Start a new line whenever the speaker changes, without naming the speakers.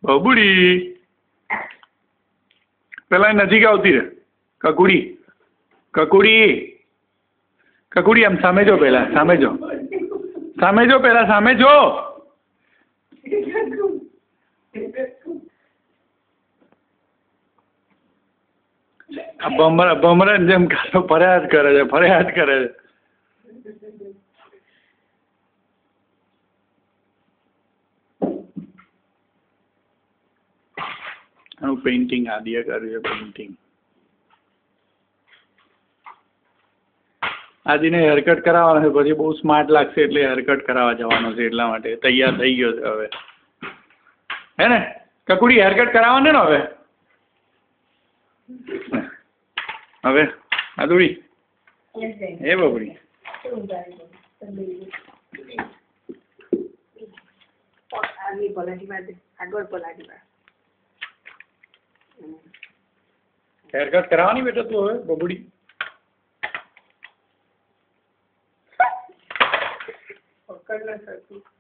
બબુડી પેલા નજીક આવતી રે કકુડી કકુડી કકુડી આમ સામે જો પેલા સામે જો પેલા સામે જો આ ભમરા જેમ ફરિયાદ કરે છે પેઇન્ટિંગ આદિએ કર્યું છે પેઇન્ટિંગ આદિને હેરકટ કરાવવાનો છે પછી બહુ સ્માર્ટ લાગશે એટલે હેરકટ કરાવવા જવાનો છે એટલા માટે તૈયાર થઈ ગયો છે હવે હે ને કકુડી હેરકટ કરાવવાનું ને હવે આદુડી એ બબડી હેરકટ કરાવવાની બેટા તું હવે બબડી પકડ ના શકું